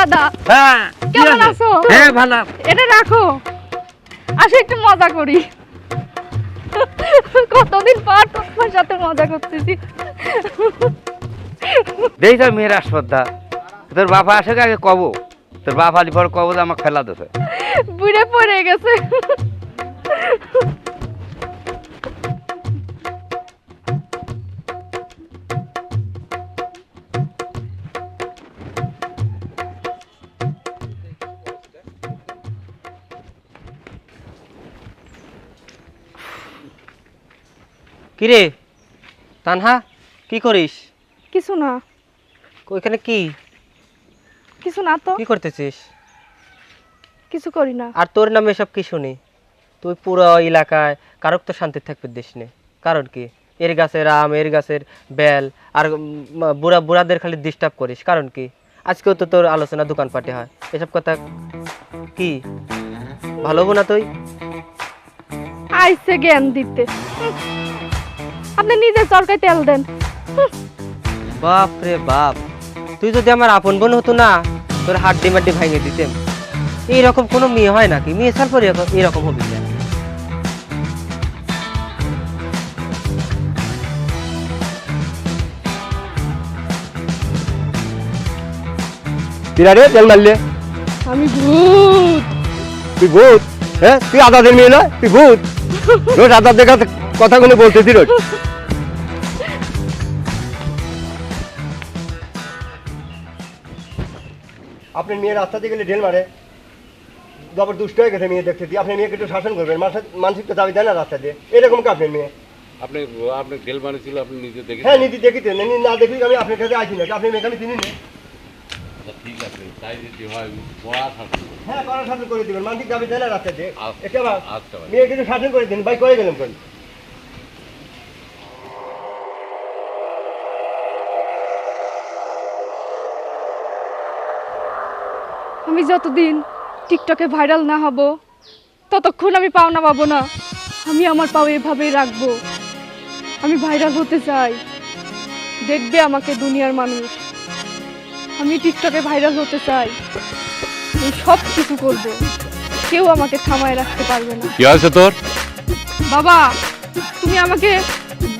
দাদা। হ্যাঁ কেমন আছো? হ্যাঁ ভালো। এটা রাখো, আসো একটু মজা করি। কতদিন পর তোমার সাথে মজা করতেছি। দেখ তো মেয়ের আসপদ্দা, তোর বাবা আসে আগে কব, তোর বাপ আলি পর কব যে আমাকে ফেলা দেবে। বুড়ে পড়ে গেছে। কিরে তানহা, কি করিস? কিছু না, ওইখানে কি কিছু না তো। কি করতেছিস? কিছু করি না। আর তোর নামে সব কি শুনি? তুই পুরো এলাকায় কারক তো শান্তি থাকবে দিস নে। কারণ কি? এর গাছের আম, এর গাছের বেল, আর বুড়া বুড়াদের খালি ডিস্টার্ব করিস। কারণ কি? আজকেও তো তোর আলোচনা দোকানপাটে হয়। এসব কথা কি ভালো হবো না তুই? আইসে জ্ঞান দিতে। আপনি নিজে চরকায় তেল দেন। বাপ রে বাপ, তুই যদি আমার আপন বোন হতো না, তোর হাড্ডি মাড্ডি ভাঙে দিতেম। এইরকম কোনো মেয়ে হয় নাকি? মেয়ে ছাড় পরে এরকম হবি না। রে তেল মারলে আমি ভূত। তুই ভূত? হ্যাঁ, তুই আদাদের মেয়ে নয়, তুই ভূত। রোজ আদাদের কাছে কথাগুলো বলতেছি রোজ। আপনার মেয়ে রাস্তা দিয়ে গেলে ঢেল মারে, জবর দুষ্ট হয়ে গেছে মেয়ে দেখতে দিয়ে। আপনি মেয়েকে একটু শাসন করবেন, মানসিক তো দাবি দেয় না রাস্তা দিয়ে। এরকম কি আপনার মেয়ে? আপনি আপনি তেল মারেছিল, আপনি নিজে দেখে? হ্যাঁ, নীতি দেখিতে না দেখি আমি আপনার কাছে আসি না। আপনি মেয়েকে আমি চিনি না। ঠিক আছে, তাই যদি হয় বড়া শাসন করুন। হ্যাঁ, কড়া শাসন করে দিবেন, মানসিক দাবি দেয় না রাস্তা দিয়ে। আচ্ছা। এটা আচ্ছা ভাই। মেয়েকে একটু শাসন করে দিন ভাই, করে গেলাম কোন। আমি যতদিন টিকটকে ভাইরাল না হব ততক্ষণ আমি পাওনা পাবো না। আমি আমার পাও এভাবেই রাখবো। আমি ভাইরাল হতে চাই, দেখবে আমাকে দুনিয়ার মানুষ। আমি টিকটকে ভাইরাল হতে চাই, আমি সব কিছু করবো, কেউ আমাকে থামায় রাখতে পারবে না। কি আছে তোর? বাবা, তুমি আমাকে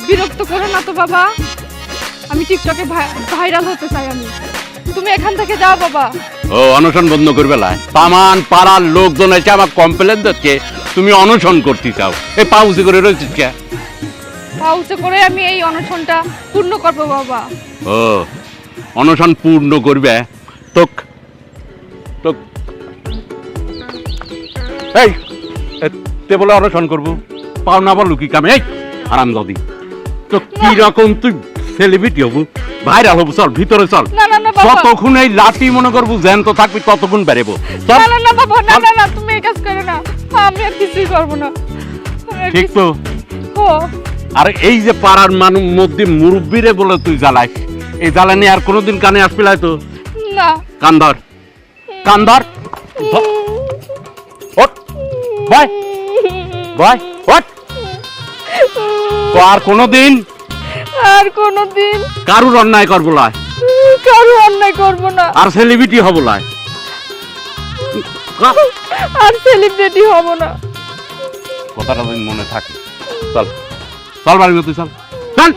বিরক্ত করো না তো বাবা। আমি টিকটকে ভাইরাল হতে চাই। তুমি এখান থেকে যাও বাবা। ও অনশন বন্ধ করবে লাই? তামান পাড়ার লোকজন এসে আমার কমপ্লেন দিচ্ছে তুমি অনশন করতে চাও। এই পাউজি করে রয়েছিস কে? পাউচে করে আমি এই অনশনটা পূর্ণ করবো বাবা। ও অনশন পূর্ণ করবে? তোক তোক এই তে বলে অনশন করবো, পাও না বলো কি কামে? এই আরাম দাদি, তো কি রকম তুই সেলিব্রিটি হবো, ভাইরাল হবো? চল ভিতরে চল। না না না বাবা, যতক্ষণ এই লাঠি মনে করবো জ্যান্ত থাকবি ততক্ষণ বেরেবো। না না না বাবা, না না না, তুমি এই কাজ করো না। আমি আর কিছুই করবো না। ঠিক তো? ও আর এই যে পাড়ার মানুষ মধ্যে মুরব্বীরে বলে তুই জ্বালাস, এই জ্বালানি আর কোনোদিন কানে আসবি না তো? না। কান্দর কান্দর ওঠ বয় বয় ওঠ। আর কোনোদিন কারুর অন্যায় করবো না, কারো অন্যায় করবো না, আর সেলিব্রিটি হবো না, আর সেলিব্রিটি হব না। কথাটা মনে থাকে। চল চল বাড়ি তুই চল চল।